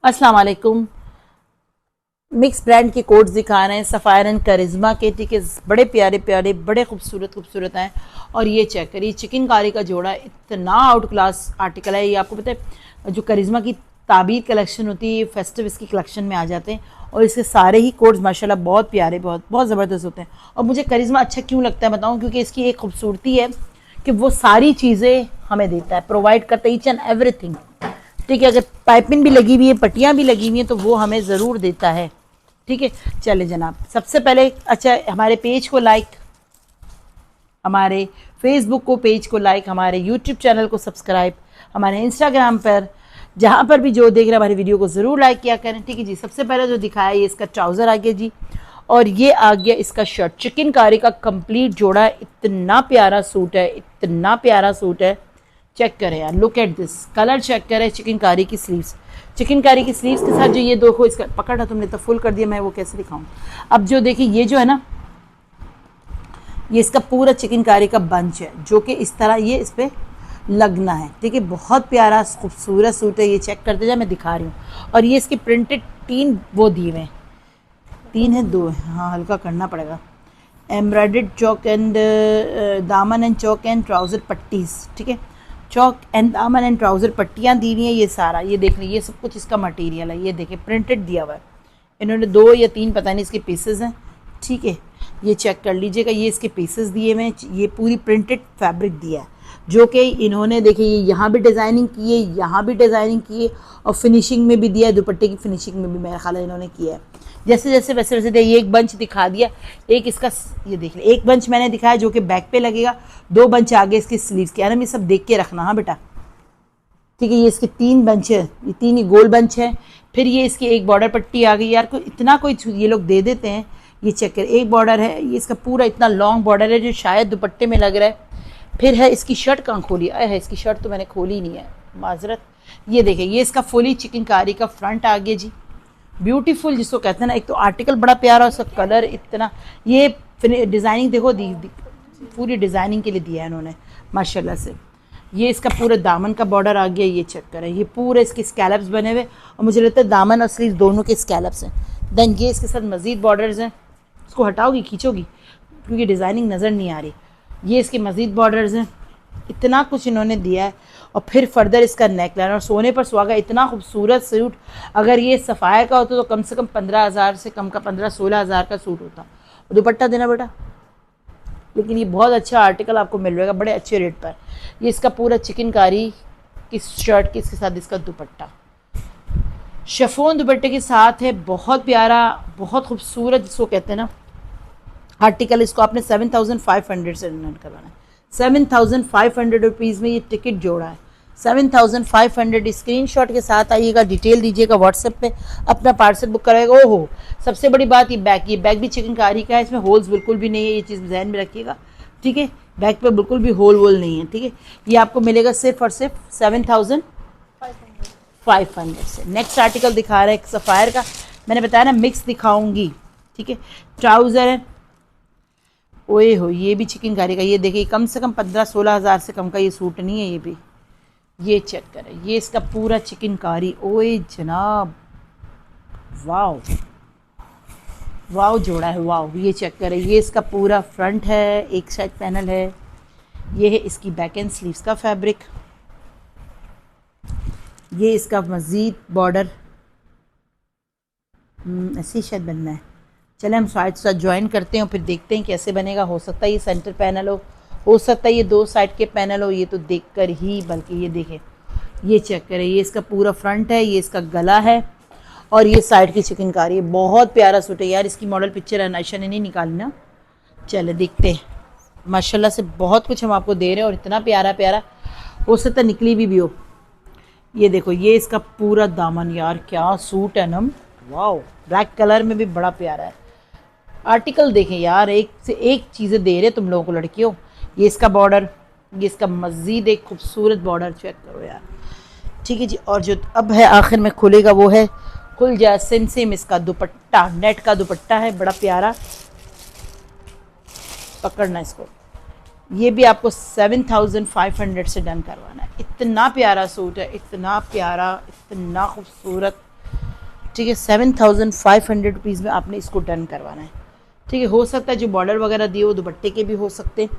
अस्सलाम वालेकुम। Mix brand के कोट्स दिखा रहे हैं सफ़ायर एंड करिश्मा के, ठीक है। बड़े प्यारे प्यारे, बड़े खूबसूरत खूबसूरत हैं। और ये चेक करिए, चिकनकारी का जोड़ा इतना आउट क्लास आर्टिकल है। ये आपको पता है जो करिश्मा की ताबीर कलेक्शन होती है, फेस्टिव इसकी कलेक्शन में आ जाते हैं। और इसके सारे ही कोट्स माशाल्लाह बहुत प्यारे, बहुत बहुत ज़बरदस्त होते हैं। और मुझे करिश्मा अच्छा क्यों लगता है बताऊँ, क्योंकि इसकी एक खूबसूरती है कि वो सारी चीज़ें हमें देता है, प्रोवाइड करता है ईच एंड एवरीथिंग, ठीक है। अगर पाइपिंग भी लगी हुई है, पट्टियाँ भी लगी हुई हैं, तो वो हमें ज़रूर देता है, ठीक है। चले जनाब, सबसे पहले अच्छा हमारे पेज को लाइक, हमारे फेसबुक को पेज को लाइक, हमारे यूट्यूब चैनल को सब्सक्राइब, हमारे इंस्टाग्राम पर जहाँ पर भी जो देख रहे हैं हमारी वीडियो को ज़रूर लाइक किया करें, ठीक है जी। सबसे पहले जो दिखाया ये इसका ट्राउज़र आ गया जी, और ये आ गया इसका शर्ट। चिकनकारी का कंप्लीट जोड़ा है, इतना प्यारा सूट है, इतना प्यारा सूट है। चेक करें यार, look at this colour, check करें चिकनकारी की स्लीव्स। चिकनकारी की स्लीव्स के साथ जो ये देखो, इसका पकड़ा तुमने तो फुल कर दिया, मैं वो कैसे दिखाऊं। अब जो देखिए ये जो है ना, ये इसका पूरा चिकनकारी का बंच है, जो कि इस तरह ये इस पर लगना है, ठीक है। बहुत प्यारा खूबसूरत सूट है, ये चेक करते जाए, मैं दिखा रही हूँ। और ये इसके प्रिंटेड 3 वो दिए हुए हैं, 3 है 2 है, हाँ हल्का करना पड़ेगा। एम्ब्रॉयडर्ड चौक एंड दामन एंड चौक एंड ट्राउज़र पट्टीज, ठीक है। चौक एंड दामन एंड ट्राउज़र पट्टियाँ दी हुई हैं। ये सारा ये देख लीजिए, ये सब कुछ इसका मटेरियल है, ये देखिए प्रिंटेड दिया हुआ है। इन्होंने 2 या 3 पता नहीं इसके पीसेस हैं, ठीक है। ये चेक कर लीजिएगा, ये इसके पीसेस दिए हुए हैं। ये पूरी प्रिंटेड फैब्रिक दिया है, जो कि इन्होंने देखिए ये यहाँ भी डिज़ाइनिंग की है, यहाँ भी डिज़ाइनिंग की है, और फिनिशिंग में भी दिया है, दुपट्टे की फिनिशिंग में भी मेरा ख्याल है इन्होंने किया है। जैसे जैसे वैसे वैसे ये एक बंच दिखा दिया, एक इसका ये देख ले, एक बंच मैंने दिखाया जो कि बैक पे लगेगा, 2 बंच आगे इसकी स्लीव्स के। यार ये सब देख के रखना, हाँ बेटा, ठीक है। ये इसके 3 बंच है, ये 3 ही गोल बंच है। फिर ये इसकी एक बॉर्डर पट्टी आ गई। यार कोई इतना कोई ये लोग दे देते हैं। ये चेक कर, एक बॉर्डर है, ये इसका पूरा इतना लॉन्ग बॉर्डर है जो शायद दुपट्टे में लग रहा है। फिर है इसकी शर्ट, कहाँ खोली है इसकी शर्ट, तो मैंने खोली ही नहीं है, माजरत। ये देखें, ये इसका फुली चिकनकारी का फ्रंट आ गया जी, ब्यूटीफुल जिसको कहते हैं ना। एक तो आर्टिकल बड़ा प्यारा, उसका कलर इतना, ये डिज़ाइनिंग देखो पूरी डिज़ाइनिंग के लिए दिया है इन्होंने माशाल्लाह से। ये इसका पूरा दामन का बॉर्डर आ गया, ये चेक करें, ये पूरे इसके स्कैलप्स बने हुए, और मुझे लगता है दामन और स्लीव दोनों के स्कैलप्स हैं। देन ये इसके साथ मज़ीद बॉर्डर्स हैं, उसको हटाओगी खींचोगी क्योंकि डिज़ाइनिंग नज़र नहीं आ रही। ये इसके मज़ीद बॉर्डर्स हैं, इतना कुछ इन्होंने दिया है। और फिर फर्दर इसका नेक लाइन और सोने पर सुहागा, इतना खूबसूरत सूट। अगर ये सफ़ायर का होता तो कम से कम 15,000 से कम का 15-16 हज़ार का सूट होता। दुपट्टा देना बेटा, लेकिन ये बहुत अच्छा आर्टिकल आपको मिल जाएगा बड़े अच्छे रेट पर। ये इसका पूरा चिकनकारी की शर्ट के इसके साथ इसका दुपट्टा शिफॉन दुपट्टे के साथ है, बहुत प्यारा, बहुत खूबसूरत जिसको कहते हैं ना आर्टिकल। इसको आपने 7,500 से रन करवाना है। 7,500 रुपीज़ में ये टिकट जोड़ा है, 7,500। स्क्रीनशॉट के साथ आइएगा, डिटेल दीजिएगा व्हाट्सएप पे, अपना पार्सल बुक कराएगा। ओहो सबसे बड़ी बात, ये बैग भी चिकनकारी का है, इसमें होल्स बिल्कुल भी नहीं है, ये चीज़ ध्यान में रखिएगा, ठीक है। बैग पे बिल्कुल भी होल वोल नहीं है, ठीक है। ये आपको मिलेगा सिर्फ और सिर्फ 7,500 से। नेक्स्ट आर्टिकल दिखा रहा है एक सफ़ायर का, मैंने बताया ना मिक्स दिखाऊंगी, ठीक है। ट्राउज़र है, ओए हो ये भी चिकनकारी का। ये देखिए कम से कम 15-16 हज़ार से कम का ये सूट नहीं है ये भी। ये चेक करें, ये इसका पूरा चिकनकारी, ओए जनाब, वाव वाव जोड़ा है, वाव। ये चेक करें, ये इसका पूरा फ्रंट है, एक साइड पैनल है। ये है इसकी बैक एंड स्लीव्स का फैब्रिक। ये इसका मज़ीद बॉर्डर ऐसे ही शायद बनना है। चले हम साइड साथ ज्वाइन करते हैं और फिर देखते हैं कैसे बनेगा। हो सकता है ये सेंटर पैनल हो सकता है ये 2 साइड के पैनल हो, ये तो देखकर ही, बल्कि ये देखें, ये चेक करें, ये इसका पूरा फ्रंट है, ये इसका गला है, और ये साइड की चिकनकारी है। बहुत प्यारा सूट है यार। इसकी मॉडल पिक्चर अनायशा ने नहीं निकाली ना, चले देखते हैं। माशाल्लाह से बहुत कुछ हम आपको दे रहे हैं, और इतना प्यारा प्यारा, हो सकता निकली भी हो। ये देखो, ये इसका पूरा दामन, यार क्या सूट है ना, वाह। ब्लैक कलर में भी बड़ा प्यारा है। आर्टिकल देखें यार, एक से एक चीज़ें दे रहे तुम लोगों को लड़कियों। ये इसका बॉर्डर, ये इसका मज़ीद एक खूबसूरत बॉर्डर, चेक करो यार, ठीक है जी। और जो अब है आखिर में खुलेगा वो है खुल जा सिम इसका दुपट्टा, नेट का दुपट्टा है, बड़ा प्यारा। पकड़ना इसको, ये भी आपको 7,500 से डन करवाना है। इतना प्यारा सूट है, इतना प्यारा, इतना खूबसूरत, ठीक है। 7,500 रुपीज़ में आपने इसको डन करवाना है, ठीक है। हो सकता है जो बॉर्डर वगैरह दिए वो दुपट्टे के भी हो सकते हैं,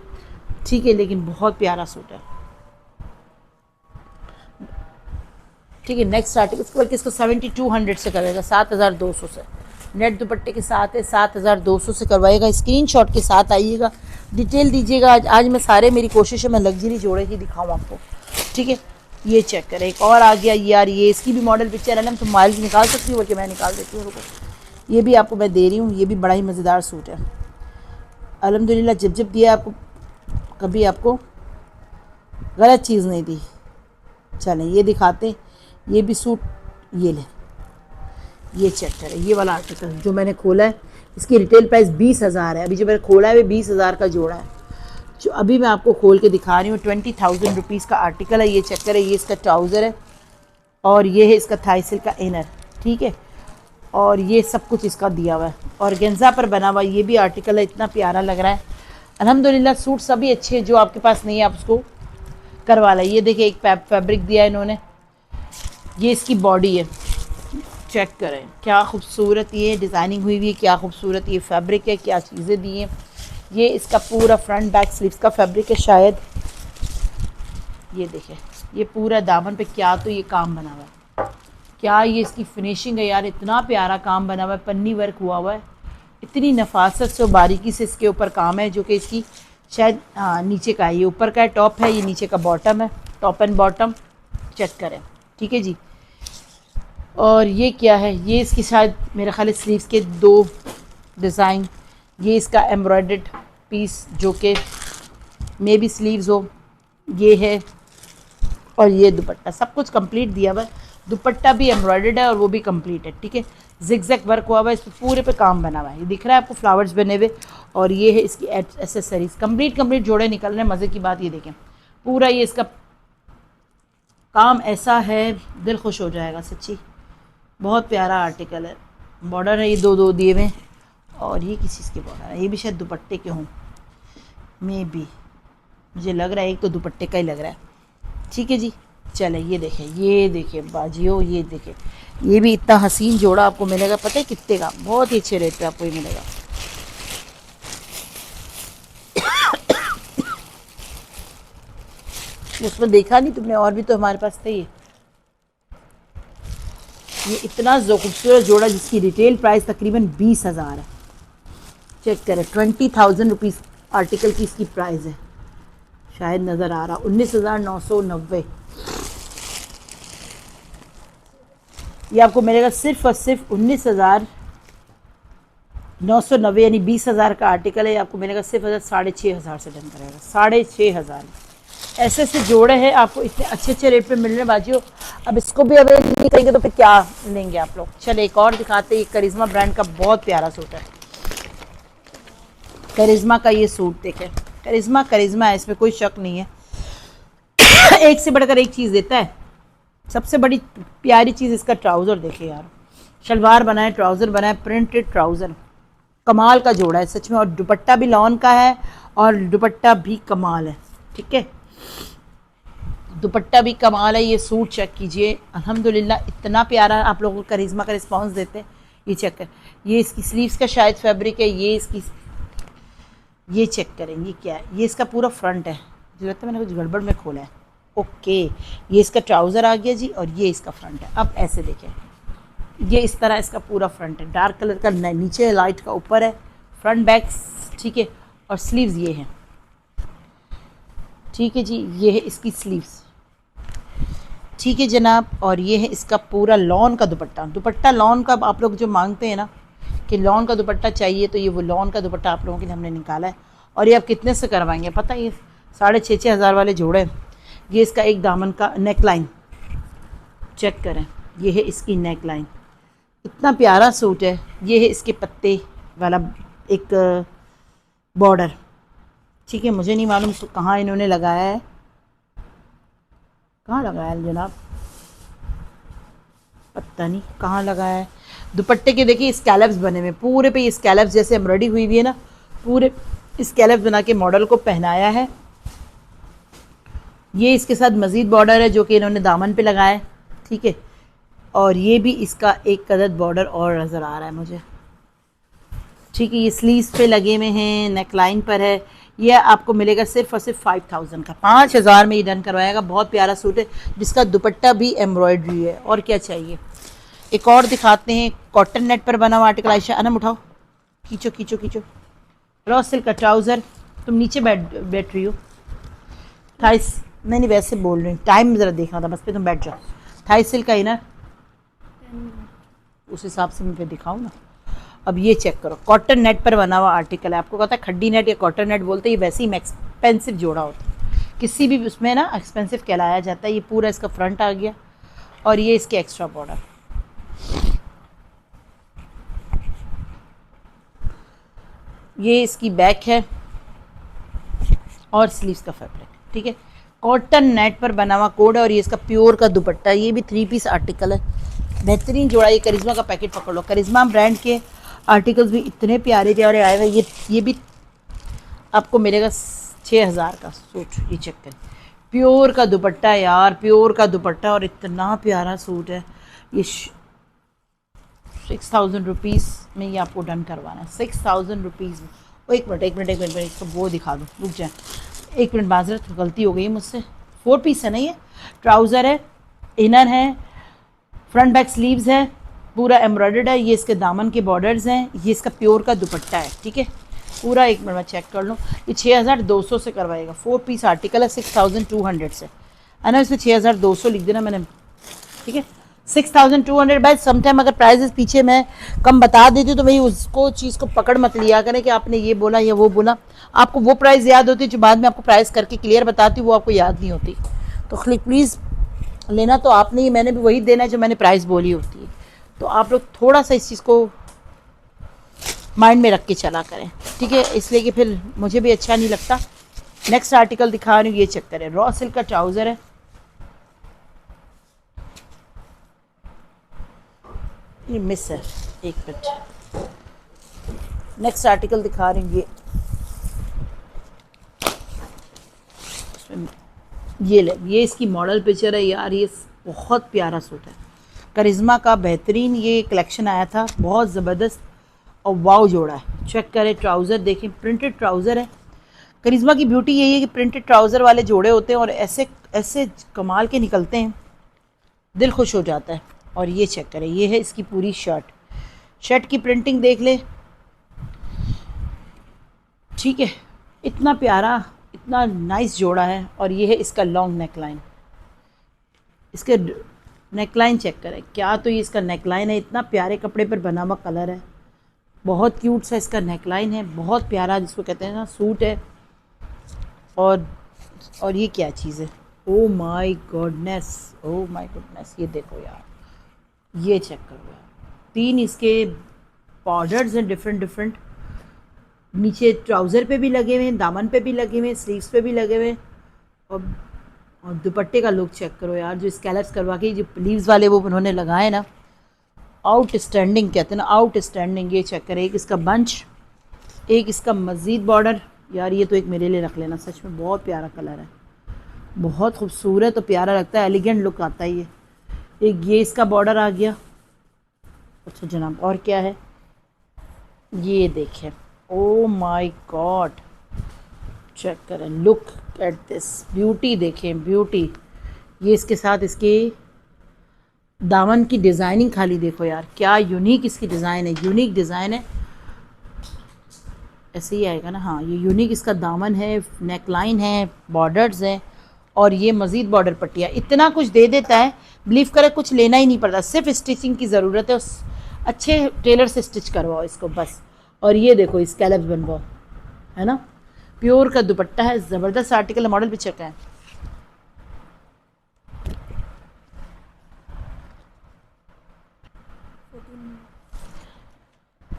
ठीक है, लेकिन बहुत प्यारा सूट है, ठीक है। नेक्स्ट आर्टिकल बल्कि इसको 7,200 से करेगा, 7,200 से नेट दुपट्टे के साथ है, 7,200 से करवाएगा। स्क्रीनशॉट के साथ आइएगा, डिटेल दीजिएगा। आज मैं सारे, मेरी कोशिश है मैं लग्जरी जोड़े ही दिखाऊँ आपको, ठीक है। ये चेक करें, एक और आ गया यार, ये इसकी भी मॉडल पिक्चर है ना, तो माइल्स निकाल सकती हूँ, बल्कि मैं निकाल देती हूँ, रुको। ये भी आपको मैं दे रही हूँ, ये भी बड़ा ही मज़ेदार सूट है अल्हम्दुलिल्लाह। जब जब दिया आपको, कभी आपको गलत चीज़ नहीं दी। चलें ये दिखाते, ये भी सूट, ये ले, ये चेक करें, ये वाला आर्टिकल जो मैंने खोला है, इसकी रिटेल प्राइस 20,000 है। अभी जो मैंने खोला है वो 20,000 का जोड़ा है, जो अभी मैं आपको खोल के दिखा रही हूँ। 20,000 रुपीज़ का आर्टिकल है। ये चेक करें, ये इसका ट्राउज़र है और ये है इसका थाई सिल्क का इनर, ठीक है, और ये सब कुछ इसका दिया हुआ है और गेंजा पर बना हुआ ये भी आर्टिकल है। इतना प्यारा लग रहा है अल्हम्दुलिल्लाह। सूट सभी अच्छे हैं, जो आपके पास नहीं है आप उसको करवा लें। ये देखिए, एक फैब्रिक दिया है इन्होंने, ये इसकी बॉडी है, चेक करें क्या खूबसूरत ये डिज़ाइनिंग हुई हुई है, क्या खूबसूरत ये फैब्रिक है, क्या चीज़ें दी हैं। ये इसका पूरा फ्रंट बैक स्लीव्स का फैब्रिक है शायद, ये देखें, ये पूरा दामन पे क्या तो ये काम बना हुआ है, क्या ये इसकी फिनिशिंग है यार, इतना प्यारा काम बना हुआ है, पन्नी वर्क हुआ हुआ है, इतनी नफासत से और बारीकी से इसके ऊपर काम है, जो कि इसकी शायद नीचे का है, ये ऊपर का है टॉप है, ये नीचे का बॉटम है, टॉप एंड बॉटम चेक करें, ठीक है जी। और ये क्या है, ये इसकी शायद मेरे ख्याल स्लीव्स के 2 डिज़ाइन, ये इसका एम्ब्रॉयडर्ड पीस जो कि मे भी स्लीव्स हो, ये है, और ये दुपट्टा, सब कुछ कंप्लीट दिया हुआ है। दुपट्टा भी एम्ब्रॉयडर्ड है और वो भी कंप्लीट है, ठीक है। जिगजैग वर्क हुआ हुआ है, इस पर पूरे पे काम बना हुआ है, ये दिख रहा है आपको फ्लावर्स बने हुए, और ये है इसकी एसेसरीज, कंप्लीट जोड़े निकल रहे हैं। मज़े की बात ये देखें, पूरा ये इसका काम ऐसा है, दिल खुश हो जाएगा सच्ची, बहुत प्यारा आर्टिकल है। बॉर्डर है ये 2-2 दिए हुए, और ये किस चीज़ के बॉर्डर है, ये भी शायद दुपट्टे के हों, मे बी, मुझे लग रहा है एक तो दुपट्टे का ही लग रहा है, ठीक है जी। चले ये देखें बाजियो, ये देखें, ये भी इतना हसीन जोड़ा आपको मिलेगा, पता है कितने का, बहुत ही अच्छे रेट पे आपको ये मिलेगा। उसमें देखा नहीं तुमने, और भी तो हमारे पास थे ये इतना खूबसूरत जोड़ा जिसकी रिटेल प्राइस तकरीबन 20,000 है। चेक करें, 20,000 रुपीज़ आर्टिकल की इसकी प्राइस है, शायद नज़र आ रहा, 19,990। ये आपको मिलेगा सिर्फ और सिर्फ 19,990, यानी 20,000 का आर्टिकल है। ये आपको मिलेगा सिर्फ 6,500 से डन करेगा, 6,500। ऐसे ऐसे जोड़े हैं आपको इतने अच्छे अच्छे रेट पे मिलने बाजियो। अब इसको भी अवेल नहीं करेंगे तो फिर क्या लेंगे आप लोग। चले एक और दिखाते हैं, करिश्मा ब्रांड का बहुत प्यारा सूट है। करिश्मा का ये सूट देखें, करिश्मा है, इसमें कोई शक नहीं है। एक से बढ़कर एक चीज़ देता है। सबसे बड़ी प्यारी चीज़ इसका ट्राउज़र देखे यार, शलवार बनाए, ट्राउज़र बनाए, प्रिंटेड ट्राउज़र, कमाल का जोड़ा है सच में। और दुपट्टा भी लॉन का है और दुपट्टा भी कमाल है, ठीक है, दुपट्टा भी कमाल है। ये सूट चेक कीजिए, अल्हम्दुलिल्लाह इतना प्यारा आप लोगों को करिश्मा का रिस्पांस देते हैं। ये चेक कर, ये इसकी स्लीव्स का शायद फैब्रिक है, ये इसकी, ये चेक करें ये क्या है, ये इसका पूरा फ्रंट है, मुझे लगता है मैंने कुछ गड़बड़ में खोला है। ओके, ये इसका ट्राउज़र आ गया जी, और ये इसका फ्रंट है। अब ऐसे देखें, ये इस तरह इसका पूरा फ्रंट है, डार्क कलर का नीचे, लाइट का ऊपर है, फ्रंट बैक, ठीक है, और स्लीव्स ये हैं, ठीक है जी, ये है इसकी स्लीव्स, ठीक है जनाब। और ये है इसका पूरा लॉन का दुपट्टा, दुपट्टा लॉन का आप लोग जो मांगते हैं ना कि लॉन का दुपट्टा चाहिए, तो ये वो लॉन का दुपट्टा आप लोगों के लिए हमने निकाला है। और ये आप कितने से करवाएंगे पता है, ये 6,500 वाले जोड़े। ये इसका एक दामन का नेक लाइन चेक करें, ये है इसकी नेक लाइन, इतना प्यारा सूट है। ये है इसके पत्ते वाला एक बॉर्डर, ठीक है, मुझे नहीं मालूम कहाँ इन्होंने लगाया है, कहाँ लगाया है जनाब, पता नहीं कहाँ लगाया है। दुपट्टे के देखिए स्कैलप्स बने हुए, पूरे पे ये स्कैलप्स जैसे एम्ब्रॉयडरी हुई हुई है ना, पूरे स्कैलप्स बना के मॉडल को पहनाया है। ये इसके साथ मज़ीद बॉर्डर है जो कि इन्होंने दामन पे लगाया है, ठीक है। और ये भी इसका एक कदर बॉर्डर और नज़र आ रहा है मुझे। ठीक है, ये स्लीव्स पे लगे हुए हैं, नेकलाइन पर है। ये आपको मिलेगा सिर्फ और सिर्फ 5000 का, 5000 में ये डन करवाएगा। बहुत प्यारा सूट है जिसका दुपट्टा भी एम्ब्रॉयडरी है, और क्या चाहिए। एक और दिखाते हैं, कॉटन नेट पर बना हुआ आर्टिकल। आयशा अनम उठाओ, खींचो खींचो खींचो। रॉ सिल्क का ट्राउज़र, तुम नीचे बैठ रही हो। थाइस, नहीं वैसे बोल रही हूँ, टाइम ज़रा देखना था बस, पे तुम बैठ जाओ। थाई सिल्क का इनर, उस हिसाब से मैं फिर दिखाऊँ ना। अब ये चेक करो, कॉटन नेट पर बना हुआ आर्टिकल है। आपको कहता है खड्डी नेट या कॉटन नेट बोलते हैं, ये वैसे ही एक्सपेंसिव जोड़ा होता है, किसी भी उसमें ना एक्सपेंसिव कहलाया जाता है। ये पूरा इसका फ्रंट आ गया और ये इसके एक्स्ट्रा बॉर्डर। ये इसकी बैक है और स्लीव्स का फैब्रिक। ठीक है, कॉटन नेट पर बना हुआ कोड है और ये इसका प्योर का दुपट्टा। ये भी 3 पीस आर्टिकल है, बेहतरीन जोड़ा। ये करिश्मा का पैकेट पकड़ लो। करिश्मा ब्रांड के आर्टिकल्स भी इतने प्यारे प्यारे आए हुए। ये भी आपको मिलेगा 6000 का सूट। ये चेक करें, प्योर का दुपट्टा यार, प्योर का दुपट्टा, और इतना प्यारा सूट है। ये 6000 रुपीज़ में ये आपको डन करवाना है, 6000 रुपीज़ में। एक मिनट इसको वो दिखा दूँ, रुक जाए एक मिनट, माजरत गलती हो गई मुझसे। 4 पीस है ना ये, ट्राउज़र है, इनर है, फ्रंट बैक स्लीव्स है, पूरा एम्ब्रॉयडर्ड है। ये इसके दामन के बॉर्डर्स हैं, ये इसका प्योर का दुपट्टा है। ठीक है, पूरा एक मिनट में चेक कर लो। ये 6200 से करवाएगा। 4 पीस आर्टिकल है, 6200 से है ना। इसमें 6200 लिख देना मैंने। ठीक है, 6200। बाय समटाइम अगर प्राइजेस पीछे मैं कम बता देती हूँ तो वही उसको चीज़ को पकड़ मत लिया करें कि आपने ये बोला या वो बोला। आपको वो प्राइस याद होती है जो बाद में आपको प्राइस करके क्लियर बताती हूँ, वो आपको याद नहीं होती। तो प्लीज़ लेना तो आपने ही, मैंने भी वही देना है जो मैंने प्राइस बोली होती है। तो आप लोग थोड़ा सा इस चीज़ को माइंड में रख के चला करें। ठीक है, इसलिए कि फिर मुझे भी अच्छा नहीं लगता। नेक्स्ट आर्टिकल दिखा रही हूँ, ये चेक करें। रॉ सिल्क का ट्राउज़र है, ये मिस है, एक मिनट। नेक्स्ट आर्टिकल दिखा रही हूँ, ये ले, ये इसकी मॉडल पिक्चर है यार। ये बहुत प्यारा सूट है, करिश्मा का बेहतरीन ये कलेक्शन आया था, बहुत ज़बरदस्त और वाव जोड़ा है। चेक करें, ट्राउज़र देखें, प्रिंटेड ट्राउज़र है। करिश्मा की ब्यूटी यही है कि प्रिंटेड ट्राउज़र वाले जोड़े होते हैं और ऐसे ऐसे कमाल के निकलते हैं, दिल खुश हो जाता है। और ये चेक करें, ये है इसकी पूरी शर्ट की प्रिंटिंग देख ले। ठीक है, इतना प्यारा, इतना नाइस जोड़ा है। और ये है इसका लॉन्ग नेकलाइन। इसके नेकलाइन चेक करें, क्या तो ये इसका नेकलाइन है, इतना प्यारे कपड़े पर बना हुआ कलर है, बहुत क्यूट सा इसका नेकलाइन है, बहुत प्यारा जिसको कहते हैं ना सूट है। और ये क्या चीज़ है, oh my goodness, oh my goodness, ये देखो यार, ये चेक करो यार। 3 इसके बॉर्डर्स हैं डिफरेंट। नीचे ट्राउज़र पे भी लगे हुए हैं, दामन पे भी लगे हुए हैं, स्लीव्स पे भी लगे हुए हैं। और दुपट्टे का लुक चेक करो यार, जो स्कैलप्स करवा के जो लीव्स वाले वो उन्होंने लगाए ना, आउटस्टैंडिंग कहते हैं ना, आउटस्टैंडिंग। ये चेक करें, एक इसका बंच, एक इसका मज़ीद बॉर्डर। यार ये तो एक मेरे लिए रख लेना, सच में बहुत प्यारा कलर है, बहुत खूबसूरत और प्यारा लगता है, एलिगेंट लुक आता है ये। एक ये इसका बॉर्डर आ गया। अच्छा जनाब, और क्या है, ये देखें, ओ माय गॉड, चेक करें, लुक एट दिस ब्यूटी, देखें ब्यूटी। ये इसके साथ इसके दामन की डिज़ाइनिंग खाली देखो यार, क्या यूनिक इसकी डिज़ाइन है, यूनिक डिज़ाइन है। ऐसे ही आएगा ना, हाँ, ये यूनिक इसका दामन है, नेकलाइन है, बॉर्डर्स हैं, और ये मज़ीद बॉर्डर पट्टियाँ। इतना कुछ दे देता है, बिलीव करें कुछ लेना ही नहीं पड़ता, सिर्फ स्टिचिंग की ज़रूरत है, उस अच्छे टेलर से स्टिच करवाओ इसको बस। और ये देखो स्कैलप्स बनवाओ, है ना, प्योर का दुपट्टा है, ज़बरदस्त आर्टिकल, मॉडल पिक्चर का है।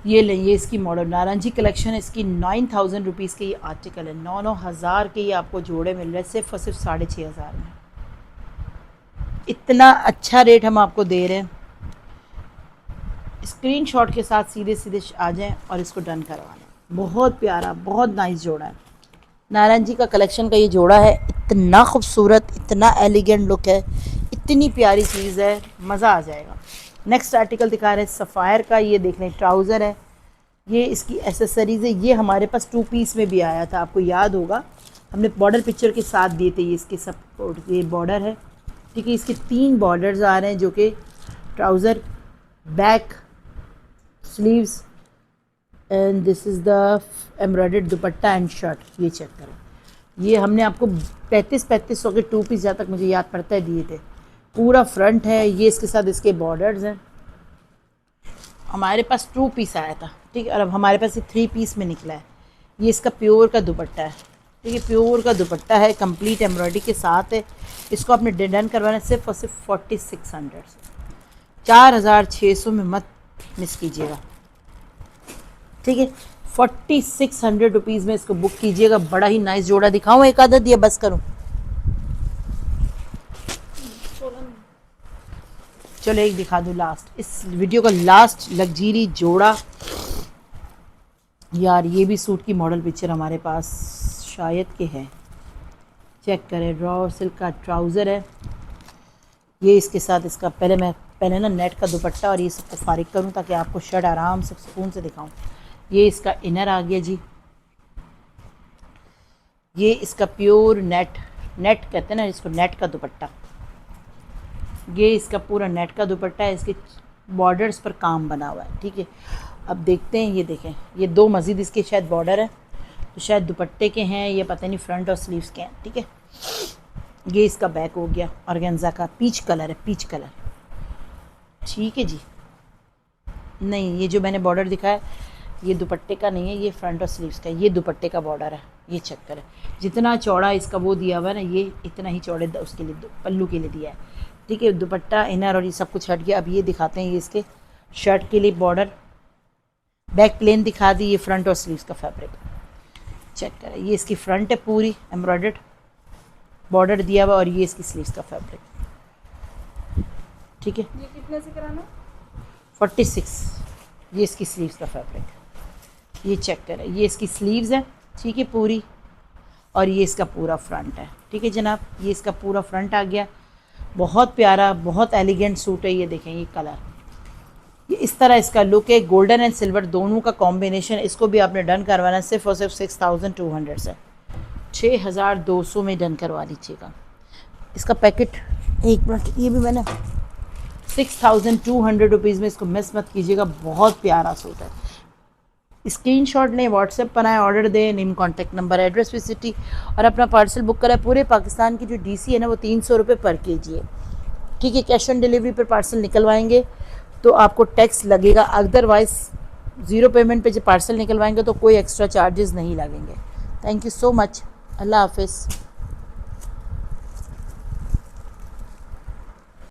ये लें, ये इसकी मॉडल नारंगी कलेक्शन है, इसकी 9000 रुपीज़ के ये आर्टिकल है, 9,000 के ये आपको जोड़े मिल रहे हैं सिर्फ और सिर्फ 6500 में। इतना अच्छा रेट हम आपको दे रहे हैं। स्क्रीनशॉट के साथ सीधे सीधे आ जाएं और इसको डन करवा लें। बहुत प्यारा, बहुत नाइस जोड़ा है, नारंगी का कलेक्शन का ये जोड़ा है, इतना खूबसूरत, इतना एलिगेंट लुक है, इतनी प्यारी चीज़ है, मज़ा आ जाएगा। नेक्स्ट आर्टिकल दिखा रहे हैं सफ़ायर का, ये देख लें ट्राउज़र है, ये इसकी एसेसरीज़ है। ये हमारे पास 2 पीस में भी आया था, आपको याद होगा हमने बॉर्डर पिक्चर के साथ दिए थे। ये इसके सब ये बॉर्डर है, ठीक है। इसके 3 बॉर्डर्स आ रहे हैं जो कि trouser, back, sleeves and this is the embroidered dupatta and shirt. ये चेक करें, ये हमने आपको 3500 के 2 पीस जहाँ तक मुझे याद पड़ता है दिए थे। पूरा फ्रंट है, ये इसके साथ इसके बॉर्डर्स हैं। हमारे पास 2 पीस आया था, ठीक है, और अब हमारे पास ये 3 पीस में निकला है। ये इसका प्योर का दुपट्टा है, ठीक है, प्योर का दुपट्टा है, कंप्लीट एम्ब्रॉयडरी के साथ है। इसको आपने डन करवाना है सिर्फ और सिर्फ 4600 से, 4600 में मत मिस कीजिएगा, ठीक है। 4600 रुपीज़ में इसको बुक कीजिएगा। बड़ा ही नाइस जोड़ा दिखाऊँ एक आदत या बस करूँ? चलो एक दिखा दूँ लास्ट, इस वीडियो का लास्ट लग्जरी जोड़ा। यार ये भी सूट की मॉडल पिक्चर हमारे पास शायद के है, चेक करें। रॉ सिल्क का ट्राउज़र है, ये इसके साथ इसका पहले ना नेट का दुपट्टा और ये सबको फारिग करूँ ताकि आपको शर्ट आराम से सुकून से दिखाऊँ। ये इसका इनर आ गया जी, ये इसका प्योर नेट कहते हैं ना इसको, नेट का दुपट्टा। ये इसका पूरा नेट का दुपट्टा है, इसके बॉर्डर्स पर काम बना हुआ है, ठीक है। अब देखते हैं, ये देखें, ये 2 मज़ीद इसके शायद बॉर्डर है, तो शायद दुपट्टे के हैं, ये पता नहीं फ्रंट और स्लीव्स के हैं, ठीक है। ये इसका बैक हो गया, ऑर्गेन्जा का पीच कलर है, पीच कलर, ठीक है जी। नहीं, ये जो मैंने बॉर्डर दिखाया ये दुपट्टे का नहीं है, ये फ्रंट और स्लीव्स का, ये दुपट्टे का बॉर्डर है। ये चेक करें, जितना चौड़ा इसका वो दिया हुआ है ना, ये इतना ही चौड़े उसके लिए पल्लू के लिए दिया है, ठीक है। दुपट्टा, इनर और ये सब कुछ हट गया। अब ये दिखाते हैं, ये इसके शर्ट के लिए बॉर्डर, बैक प्लेन दिखा दी, ये फ्रंट और स्लीव्स का फैब्रिक चेक करें। ये इसकी फ्रंट है, पूरी एम्ब्रॉयडर्ड बॉर्डर दिया हुआ, और ये इसकी स्लीव्स का फैब्रिक, ठीक है। ये कितने से कराना? 46, ये इसकी स्लीव्स का फैब्रिक, ये चेक करें। ये इसकी स्लीव्स है, ठीक है, पूरी, और ये इसका पूरा फ्रंट है, ठीक है जनाब। ये इसका पूरा फ्रंट आ गया, बहुत प्यारा, बहुत एलिगेंट सूट है। ये देखें, ये कलर, ये इस तरह इसका लुक है, गोल्डन एंड सिल्वर दोनों का कॉम्बिनेशन। इसको भी आपने डन करवाना है सिर्फ और सिर्फ 6200 से, 6200 में डन करवा लीजिएगा। इसका पैकेट, एक मिनट, ये भी मैंने 6200 रुपीज़ में, इसको मिस मत कीजिएगा, बहुत प्यारा सूट है। स्क्रीनशॉट लें, व्हाट्सएप पर आए, ऑर्डर दें, नेम, कॉन्टैक्ट नंबर, एड्रेस, विसिटी, और अपना पार्सल बुक कराए। पूरे पाकिस्तान की जो डीसी है ना वो 300 रुपये पर केजी है, ठीक है। कैश ऑन डिलीवरी पर पार्सल निकलवाएंगे तो आपको टैक्स लगेगा, अदरवाइज़ 0 पेमेंट पे जब पार्सल निकलवाएंगे तो कोई एक्स्ट्रा चार्जेस नहीं लगेंगे। थैंक यू सो मच, अल्लाह हाफिज़।